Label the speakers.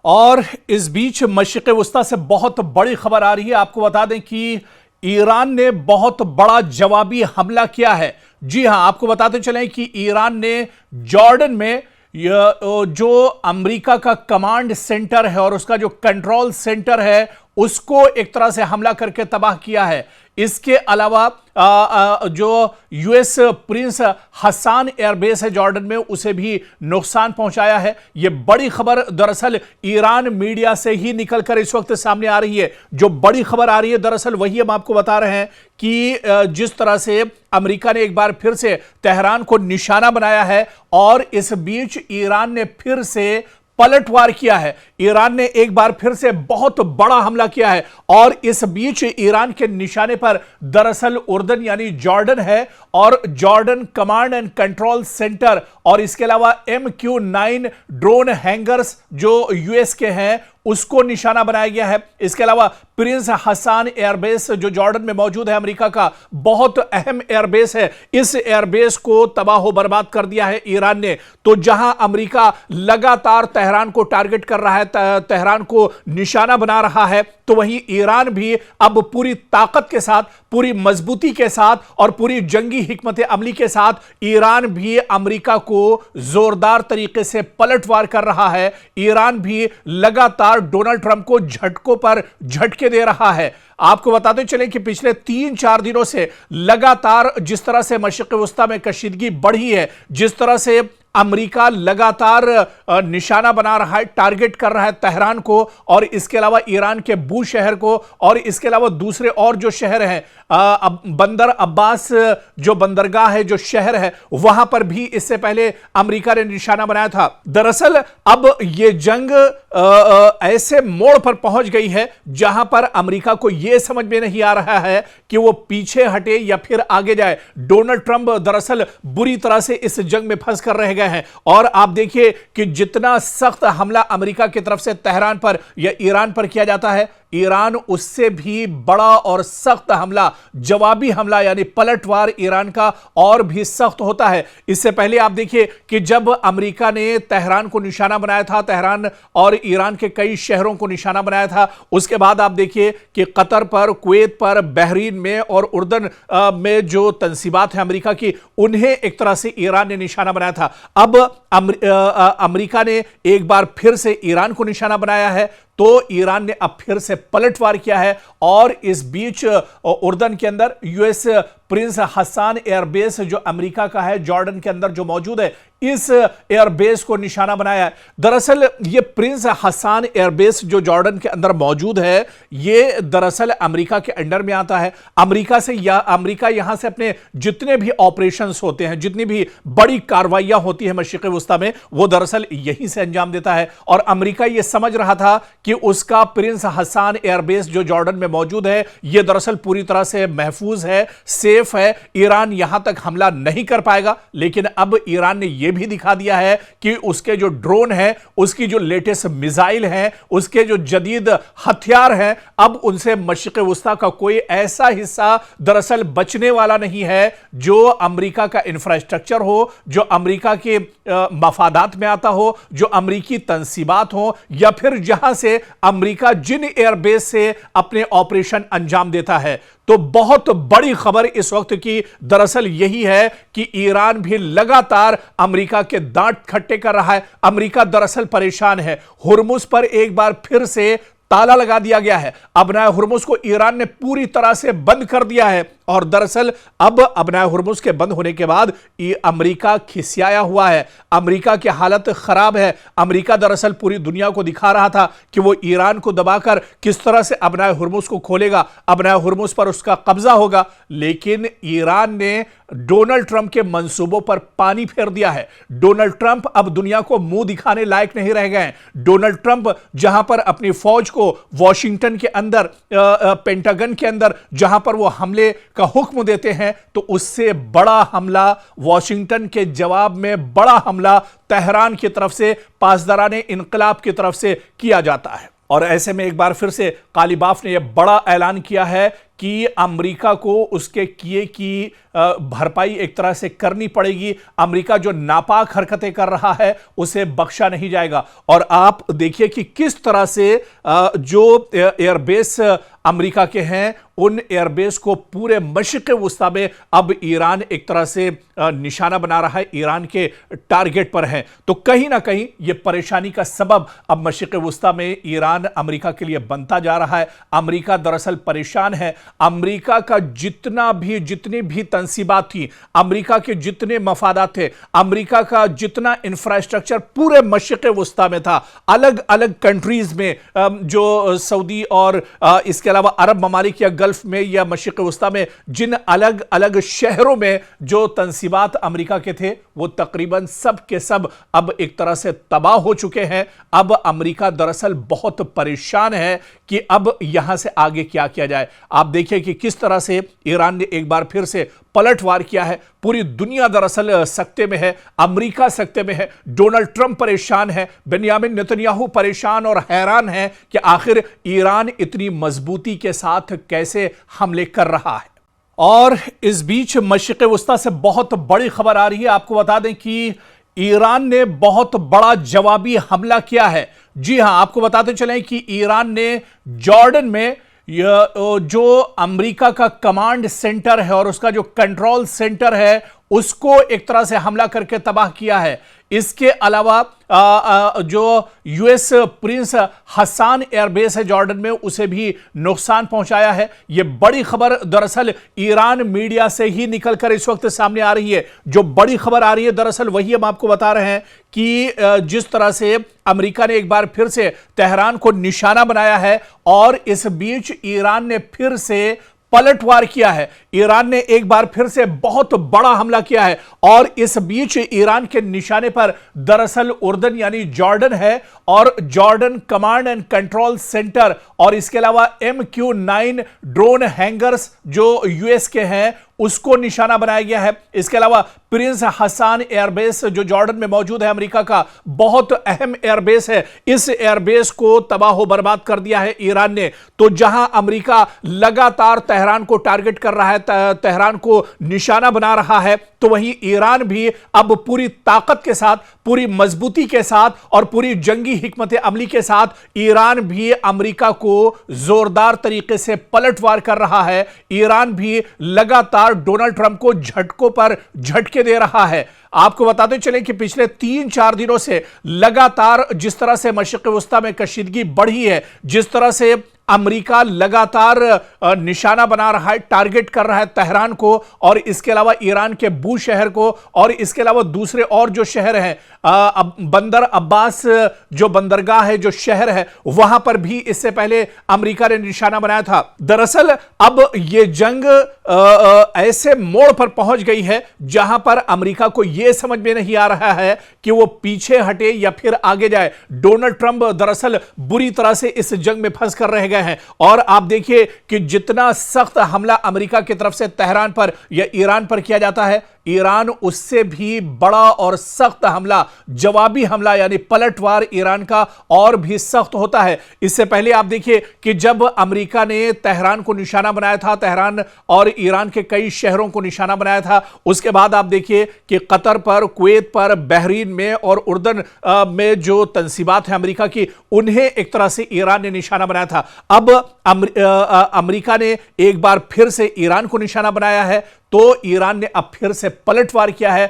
Speaker 1: और इस बीच मशरिक़ वस्ता से बहुत बड़ी खबर आ रही है। आपको बता दें कि ईरान ने बहुत बड़ा जवाबी हमला किया है। जी हां, आपको बताते चलें कि ईरान ने जॉर्डन में जो अमेरिका का कमांड सेंटर है और उसका जो कंट्रोल सेंटर है उसको एक तरह से हमला करके तबाह किया है। इसके अलावा जो यूएस प्रिंस हसन एयरबेस है जॉर्डन में, उसे भी नुकसान पहुंचाया है। यह बड़ी खबर दरअसल ईरान मीडिया से ही निकलकर इस वक्त सामने आ रही है। जो बड़ी खबर आ रही है दरअसल वही हम आपको बता रहे हैं कि जिस तरह से अमेरिका ने एक बार फिर से तेहरान को निशाना बनाया है और इस बीच ईरान ने फिर से पलटवार किया है। ईरान ने एक बार फिर से बहुत बड़ा हमला किया है और इस बीच ईरान के निशाने पर दरअसल उर्दन यानी जॉर्डन है और Jordan command and control centre और इसके अलावा MQ-9 ड्रोन हैंगर्स जो यूएस के हैं उसको निशाना बनाया गया है। इसके अलावा प्रिंस हसन एयरबेस जो जॉर्डन में मौजूद है, अमेरिका का बहुत अहम एयरबेस है, इस एयरबेस को तबाह बर्बाद कर दिया है ईरान ने। तो जहां अमेरिका लगातार तेहरान को टारगेट कर रहा है, तेहरान को निशाना बना रहा है, तो वहीं ईरान भी अब पूरी ताकत के साथ, पूरी मजबूती के साथ और पूरी जंगी हिकमत अमली के साथ ईरान भी अमेरिका को जोरदार तरीके से पलटवार कर रहा है। ईरान भी लगातार डोनाल्ड ट्रंप को झटकों पर झटके दे रहा है। आपको बताते चलें कि पिछले 3-4 दिनों से लगातार जिस तरह से मशरिक़ वस्ता में कशीदगी बढ़ी है, जिस तरह से अमेरिका लगातार निशाना बना रहा है, टारगेट कर रहा है तेहरान को और इसके अलावा ईरान के बू शहर को और इसके अलावा दूसरे और जो शहर हैं, बंदर अब्बास जो बंदरगाह है, जो शहर है, वहां पर भी इससे पहले अमेरिका ने निशाना बनाया था। दरअसल अब यह जंग ऐसे मोड़ पर पहुंच गई है जहां पर अमेरिका को यह समझ में नहीं आ रहा है कि वो पीछे हटे या फिर आगे जाए। डोनाल्ड ट्रंप दरअसल बुरी तरह से इस जंग में फंस कर रह गए हैं और आप देखिए कि जितना सख्त हमला अमेरिका की तरफ से तेहरान पर या ईरान पर किया जाता है, ईरान उससे भी बड़ा और सख्त हमला, जवाबी हमला यानी पलटवार ईरान का और भी सख्त होता है। इससे पहले आप देखिए कि जब अमेरिका ने तेहरान को निशाना बनाया था, तेहरान और ईरान के कई शहरों को निशाना बनाया था, उसके बाद आप देखिए कि कतर पर, कुवैत पर, बहरीन में और उर्दन में जो तंसीबात है अमेरिका की, उन्हें एक तरह से ईरान ने निशाना बनाया था। अब अमेरिका ने एक बार फिर से ईरान को निशाना बनाया है, तो ईरान ने अब फिर से पलटवार किया है और इस बीच उर्दन के अंदर यूएस प्रिंस हसन एयरबेस जो अमेरिका का है, जॉर्डन के अंदर जो मौजूद है, इस एयरबेस को निशाना बनाया है। दरअसल ये प्रिंस हसन एयरबेस जो जॉर्डन के अंदर मौजूद है, ये दरअसल अमेरिका के अंडर में आता है। अमेरिका यहां से अपने जितने भी ऑपरेशंस होते हैं, जितनी भी बड़ी कार्रवाइयां होती है मशरिक़ वस्ता में, वो दरअसल यहीं से अंजाम देता है। और अमेरिका ये समझ रहा था कि उसका प्रिंस हसन एयरबेस जो जॉर्डन में मौजूद है, यह दरअसल पूरी तरह से महफूज है, सेफ है, ईरान यहां तक हमला नहीं कर पाएगा। लेकिन अब ईरान ने यह भी दिखा दिया है कि उसके जो ड्रोन है, उसकी जो लेटेस्ट मिसाइल है, उसके जो जदीद हथियार हैं, अब उनसे मशरिक़ वस्ता का कोई ऐसा हिस्सा दरअसल बचने वाला नहीं है जो अमेरिका का इंफ्रास्ट्रक्चर हो, जो अमेरिका के मफादात में आता हो, जो अमेरिकी तंसीबात हो, या फिर जहां से अमेरिका जिन एयरबेस से अपने ऑपरेशन अंजाम देता है। तो बहुत बड़ी खबर इस वक्त की दरअसल यही है कि ईरान भी लगातार अमेरिका के दांत खट्टे कर रहा है। अमेरिका दरअसल परेशान है। हुर्मुज पर एक बार फिर से ताला लगा दिया गया है। अबनाए हुर्मुज को ईरान ने पूरी तरह से बंद कर दिया है और दरअसल अब अबनाए हुर्मुज के बंद होने के बाद अमेरिका खिसियाया हुआ है। अमेरिका की हालत खराब है। अमेरिका दरअसल पूरी दुनिया को दिखा रहा था कि वो ईरान को दबाकर किस तरह से अबनाए हुर्मुज को खोलेगा, अबनाए हुर्मुज पर उसका कब्जा होगा। लेकिन ईरान ने डोनाल्ड ट्रंप के मंसूबों पर पानी फेर दिया है। डोनाल्ड ट्रंप अब दुनिया को मुंह दिखाने लायक नहीं रह गए। डोनाल्ड ट्रंप जहां पर अपनी फौज को वॉशिंगटन के अंदर, पेंटागन के अंदर जहां पर वो हमले का हुक्म देते हैं, तो उससे बड़ा हमला वॉशिंगटन के जवाब में बड़ा हमला तेहरान की तरफ से, पासदाराने इनकलाब की तरफ से किया जाता है। और ऐसे में एक बार फिर से कालीबाफ ने यह बड़ा ऐलान किया है कि अमेरिका को उसके किए की भरपाई एक तरह से करनी पड़ेगी। अमेरिका जो नापाक हरकतें कर रहा है उसे बख्शा नहीं जाएगा। और आप देखिए कि किस तरह से जो एयरबेस अमेरिका के हैं उन एयरबेस को पूरे मशरिक़ वुस्ता में अब ईरान एक तरह से निशाना बना रहा है, ईरान के टारगेट पर है। तो कहीं ना कहीं यह परेशानी का सबब अब मशरिक़ वुस्ता में ईरान अमेरिका के लिए बनता जा रहा है। अमेरिका दरअसल परेशान है। अमेरिका का जितनी भी तंसीबात थी, अमेरिका के जितने मफादात थे, अमेरिका का जितना इंफ्रास्ट्रक्चर पूरे मशरिक़ वुस्ता में था, अलग अलग कंट्रीज में, जो सऊदी और इसके अलावा अरब ममालिक या गल्फ में या मशरिक़ वुस्ता में जिन अलग अलग शहरों में जो तंसीबात अमेरिका के थे वो तकरीबन सब के सब अब एक तरह से तबाह हो चुके हैं। अब अमेरिका दरअसल बहुत परेशान है कि अब यहां से आगे क्या किया जाए। आप देखिए कि किस तरह से ईरान ने एक बार फिर से पलटवार किया है। पूरी दुनिया दरअसल सकते में है, अमेरिका सकते में है, डोनाल्ड ट्रंप परेशान है, बेंयामिन नेतन्याहू परेशान और हैरान है कि आखिर ईरान इतनी मजबूती के साथ कैसे हमले कर रहा है। और इस बीच मशरिक़ वुस्ता से बहुत बड़ी खबर आ रही है। आपको बता दें कि ईरान ने बहुत बड़ा जवाबी हमला किया है। जी हां, आपको बताते चलें कि ईरान ने जॉर्डन में जो अमेरिका का कमांड सेंटर है और उसका जो कंट्रोल सेंटर है उसको एक तरह से हमला करके तबाह किया है। इसके अलावा जो यूएस प्रिंस हसन एयरबेस है जॉर्डन में उसे भी नुकसान पहुंचाया है। यह बड़ी खबर दरअसल ईरान मीडिया से ही निकलकर इस वक्त सामने आ रही है। जो बड़ी खबर आ रही है दरअसल वही हम आपको बता रहे हैं कि जिस तरह से अमेरिका ने एक बार फिर से तेहरान को निशाना बनाया है और इस बीच ईरान ने फिर से पलटवार किया है। ईरान ने एक बार फिर से बहुत बड़ा हमला किया है और इस बीच ईरान के निशाने पर दरअसल उर्दन यानी जॉर्डन है और Jordan command and control centre और इसके अलावा MQ-9 ड्रोन हैंगर्स जो यूएस के हैं उसको निशाना बनाया गया है। इसके अलावा प्रिंस हसन एयरबेस जो जॉर्डन में मौजूद है, अमेरिका का बहुत अहम एयरबेस है, इस एयरबेस को तबाह बर्बाद कर दिया है ईरान ने। तो जहां अमेरिका लगातार तेहरान को टारगेट कर रहा है, तेहरान को निशाना बना रहा है, तो वहीं ईरान भी अब पूरी ताकत के साथ, पूरी मजबूती के साथ और पूरी जंगी हिकमत अमली के साथ ईरान भी अमेरिका को जोरदार तरीके से पलटवार कर रहा है। ईरान भी लगातार डोनाल्ड ट्रंप को झटकों पर झटके दे रहा है। आपको बताते चलें कि पिछले 3-4 दिनों से लगातार जिस तरह से मशरिक़ वुस्ता में कशीदगी बढ़ी है, जिस तरह से अमेरिका लगातार निशाना बना रहा है, टारगेट कर रहा है तेहरान को और इसके अलावा ईरान के बू शहर को और इसके अलावा दूसरे और जो शहर हैं, बंदर अब्बास जो बंदरगाह है, जो शहर है, वहां पर भी इससे पहले अमेरिका ने निशाना बनाया था। दरअसल अब यह जंग ऐसे मोड़ पर पहुंच गई है जहां पर अमेरिका को यह समझ में नहीं आ रहा है कि वो पीछे हटे या फिर आगे जाए। डोनाल्ड ट्रंप दरअसल बुरी तरह से इस जंग में फंस कर रह गए हैं और आप देखिए कि जितना सख्त हमला अमेरिका की तरफ से तेहरान पर या ईरान पर किया जाता है, ईरान उससे भी बड़ा और सख्त हमला, जवाबी हमला यानी पलटवार ईरान का और भी सख्त होता है। इससे पहले आप देखिए कि जब अमेरिका ने तेहरान को निशाना बनाया था, तेहरान और ईरान के कई शहरों को निशाना बनाया था, उसके बाद आप देखिए कि कतर पर, कुवैत पर, बहरीन में और उर्दन में जो तंसीबात है अमेरिका की, उन्हें एक तरह से ईरान ने निशाना बनाया था। अब अमेरिका ने एक बार फिर से ईरान को निशाना बनाया है, तो ईरान ने अब फिर से पलटवार किया है